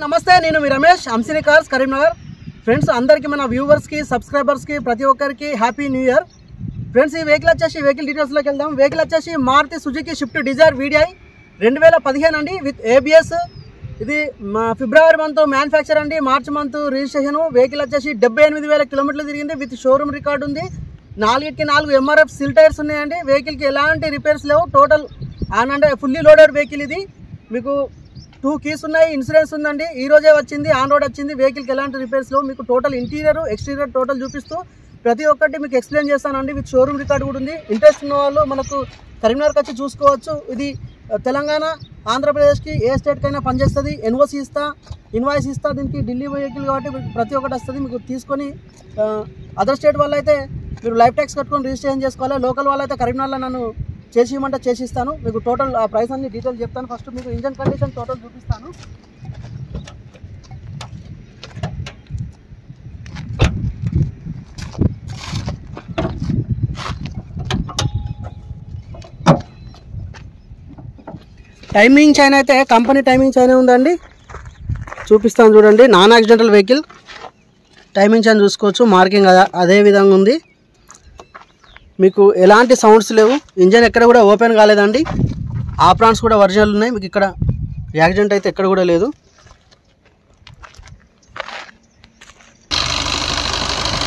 నమస్తే, నేను మీ రమేష్, అంసిని కార్స్, కరీంనగర్. ఫ్రెండ్స్, అందరికీ మన వ్యూవర్స్కి, సబ్స్క్రైబర్స్కి, ప్రతి ఒక్కరికి హ్యాపీ న్యూ ఇయర్. ఫ్రెండ్స్, ఈ వెహికల్ డీటెయిల్స్లోకి వెళ్దాం. వెహికల్ వచ్చేసి Maruti Suzuki Swift Dzire VDI 2015 అండి, విత్ ABS. ఇది ఫిబ్రవరి మంత్ మ్యానుఫ్యాక్చర్ అండి, మార్చ్ మంత్ రిజిస్ట్రేషన్. వెహికల్ వచ్చేసి 78,000 కిలోమీటర్లు తిరిగింది, విత్ షోరూమ్ రికార్డు ఉంది. 4 MRF సిల్ టైర్స్ ఉన్నాయండి. వెహికల్కి ఎలాంటి రిపేర్స్ లేవు. టోటల్ అంటే ఫుల్లీ లోడెడ్ వెహికల్. ఇది మీకు 2 కీస్ ఉన్నాయి, ఇన్సూరెన్స్ ఉందండి. ఈ రోజే వచ్చింది, ఆన్ రోడ్ వచ్చింది. వెహికల్కి ఎలాంటి రిపేర్స్ లేవు. మీకు టోటల్ ఇంటీరియర్ ఎక్స్టీరియర్ టోటల్ చూపిస్తూ ప్రతి ఒక్కటి మీకు ఎక్స్ప్లెయిన్ చేస్తానండి. విత్ షోరూమ్ రికార్డు కూడా ఉంది. ఇంట్రెస్ట్ ఉన్న వాళ్ళు మనకు కరీంనగర్కి వచ్చి చూసుకోవచ్చు. ఇది తెలంగాణ, ఆంధ్రప్రదేశ్కి ఏ స్టేట్కైనా పనిచేస్తుంది. NOC ఇస్తా, ఇన్వాయిస్ ఇస్తా. దీనికి ఢిల్లీ వెహికల్ కాబట్టి ప్రతి ఒక్కటి వస్తుంది. మీకు తీసుకొని అదర్ స్టేట్ వాళ్ళు అయితే మీరు లైఫ్ ట్యాక్స్ కట్టుకొని రిజిస్ట్రేషన్ చేసుకోవాలి. లోకల్ వాళ్ళు అయితే కరీంనగర్లో నన్ను చేసి ఇవ్వమంటే చేసిస్తాను. మీకు టోటల్ ఆ ప్రైస్ అన్ని డీటెయిల్ చెప్తాను. ఫస్ట్ మీకు ఇంజన్ కండిషన్ టోటల్ చూపిస్తాను. టైమింగ్ చైన్ అయితే కంపెనీ టైమింగ్ చైన్ ఉందండి, చూపిస్తాను చూడండి. Non accidental vehicle. Timing chain చూసుకోవచ్చు, మార్కింగ్ అదే విధంగా ఉంది. మీకు ఎలాంటి సౌండ్స్ లేవు. ఇంజన్ ఎక్కడ కూడా ఓపెన్ కాలేదండి. ఆప్రాన్స్ కూడా ఒరిజినల్ ఉన్నాయి. మీకు ఇక్కడ యాక్సిడెంట్ అయితే ఎక్కడ కూడా లేదు.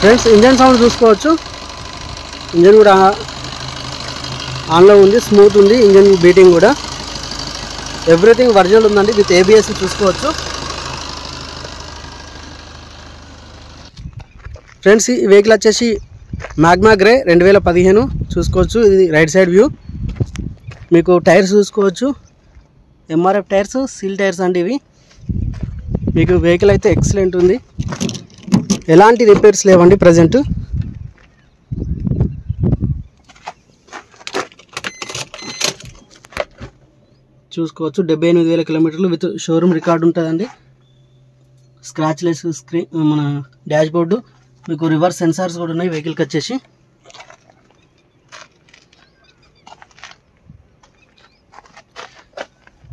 ఫ్రెండ్స్, ఇంజన్ సౌండ్ చూసుకోవచ్చు. ఇంజన్ కూడా ఆన్లో ఉంది, స్మూత్ ఉంది. ఇంజన్ బీటింగ్ కూడా ఎవ్రీథింగ్ ఒరిజినల్ ఉందండి. విత్ ABS చూసుకోవచ్చు. ఫ్రెండ్స్, ఈ వెహికల్ వచ్చేసి మ్యాగ్మా గ్రే 2015 చూసుకోవచ్చు. ఇది రైట్ సైడ్ వ్యూ. మీకు టైర్స్ చూసుకోవచ్చు, MRF టైర్స్, సీల్ టైర్స్ అండి ఇవి. మీకు వెహికల్ అయితే ఎక్సలెంట్ ఉంది, ఎలాంటి రిపేర్స్ లేవండి ప్రజెంట్. చూసుకోవచ్చు. 78,000 కిలోమీటర్లు విత్ షోరూమ్ రికార్డు ఉంటుందండి. స్క్రాచ్లెస్ స్క్రీన్, మన డాష్ బోర్డు. మీకు రివర్స్ సెన్సార్స్ కూడా ఉన్నాయి వెహికల్కి వచ్చేసి.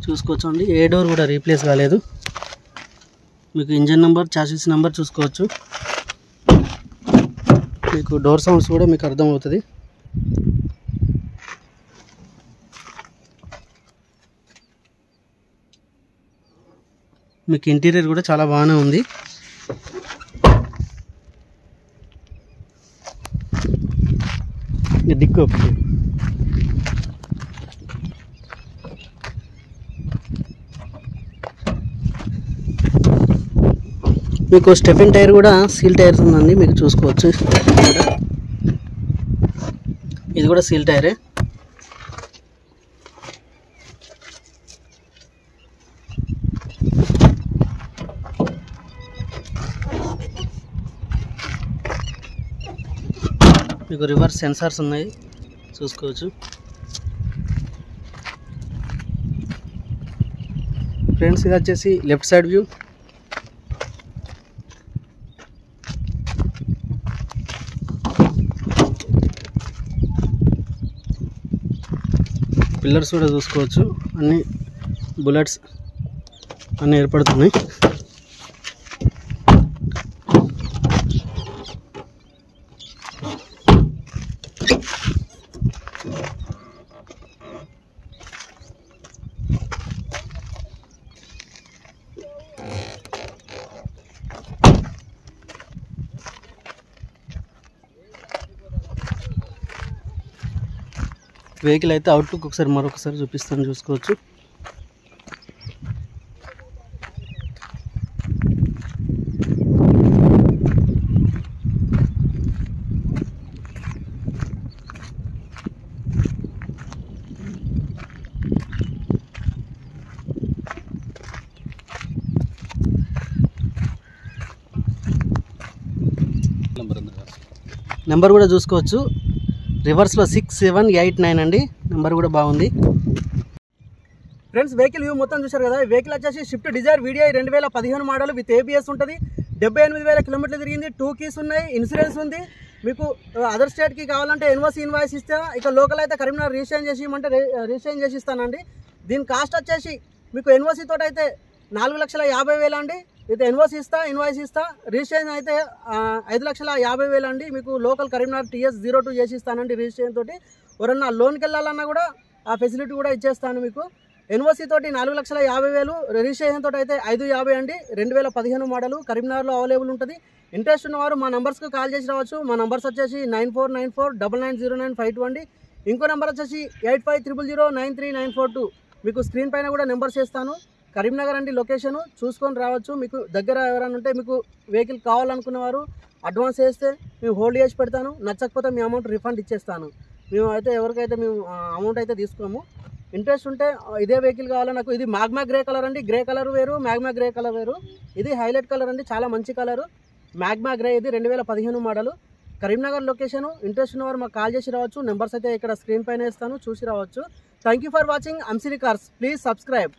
చూసుకోవచ్చు అండి, ఏ డోర్ కూడా రీప్లేస్ కాలేదు. మీకు ఇంజన్ నెంబర్, చాసిస్ నెంబర్ చూసుకోవచ్చు. మీకు డోర్ సౌండ్స్ కూడా మీకు అర్థమవుతుంది. మీకు ఇంటీరియర్ కూడా చాలా బాగానే ఉంది. డిక్కో మీకు స్టెఫెన్ టైర్ కూడా సీల్ టైర్స్ ఉందండి, మీకు చూసుకోవచ్చు. ఇది కూడా సీల్ టైరే. మీకు రివర్స్ సెన్సార్స్ ఉన్నాయి, చూసుకోవచ్చు. ఫ్రెండ్స్, ఇది వచ్చేసి లెఫ్ట్ సైడ్ వ్యూ. పిల్లర్స్ కూడా చూసుకోవచ్చు, అన్ని బుల్లెట్స్ అన్నీ ఏర్పడుతున్నాయి. వెహికల్ అయితే అవుట్లుక్ ఒకసారి మరొకసారి చూపిస్తాను, చూసుకోవచ్చు. నెంబర్ కూడా చూసుకోవచ్చు. రివర్స్లో 6789 అండి, నెంబర్ కూడా బాగుంది. ఫ్రెండ్స్, వెహికల్ వ్యూ మొత్తం చూశారు కదా. వెహికల్ వచ్చేసి Swift Dzire VDI 2015 model with ABS ఉంటుంది. 78,000 కిలోమీటర్లు తిరిగింది. 2 కీస్ ఉన్నాయి, ఇన్సూరెన్స్ ఉంది. మీకు అదర్ స్టేట్కి కావాలంటే NOC ఇన్వాయిస్ ఇస్తే, ఇక లోకల్ అయితే కరీంనగర్ రిజిస్ట్రేషన్ చేసి ఇవ్వమంటే రిజిస్ట్రేషన్ చేసి ఇస్తానండి. దీని కాస్ట్ వచ్చేసి మీకు NOC తోటి అయితే 4,50,000 అండి. ఇది ఇన్వాయిస్ ఇస్తా. రిజిస్ట్రేషన్ అయితే 5,50,000 అండి. మీకు లోకల్ కరీంనగర్ TS 02 చేసి ఇస్తానండి రిజిస్ట్రేషన్ తోటి. ఎవరన్నా లోన్కి వెళ్ళాలన్నా కూడా ఆ ఫెసిలిటీ కూడా ఇచ్చేస్తాను మీకు. ఎన్ఓసి తోటి 4,50,000, రిజిస్ట్రేషన్ తోటి అయితే 5,50 అండి. 2015 మోడల్ కరీంనగర్లో అవైలబుల్ ఉంటుంది. ఇంట్రెస్ట్ ఉన్నవారు మా నంబర్స్కి కాల్ చేసి రావచ్చు. మా నంబర్స్ వచ్చేసి 9494990952 అండి. ఇంకో నెంబర్ వచ్చేసి 8500093942. మీకు స్క్రీన్ పైన కూడా నెంబర్స్ ఇస్తాను. కరీంనగర్ అండి లొకేషన్, చూసుకొని రావచ్చు. మీకు దగ్గర ఎవరైనా ఉంటే మీకు వెహికల్ కావాలనుకున్నవారు అడ్వాన్స్ వేస్తే మేము హోల్డ్ చేసి పెడతాను. నచ్చకపోతే మీ అమౌంట్ రిఫండ్ ఇచ్చేస్తాను. మేము అయితే ఎవరికైతే మేము అమౌంట్ అయితే తీసుకోము. ఇంట్రెస్ట్ ఉంటే ఇదే వెహికల్ కావాలి నాకు. ఇది మ్యాగ్మా గ్రే కలర్ అండి. గ్రే కలర్ వేరు, మ్యాగ్మా గ్రే కలర్ వేరు. ఇది హైలైట్ కలర్ అండి, చాలా మంచి కలరు. మ్యాగ్మా గ్రే, ఇది 2015 మోడల్, కరీంనగర్ లొకేషన్. ఇంట్రెస్ట్ ఉన్నవారు మాకు కాల్ చేసి రావచ్చు. నెంబర్స్ అయితే ఇక్కడ స్క్రీన్ పైన ఇస్తాను, చూసి రావచ్చు. Thank you for watching Amsini cars. Please subscribe.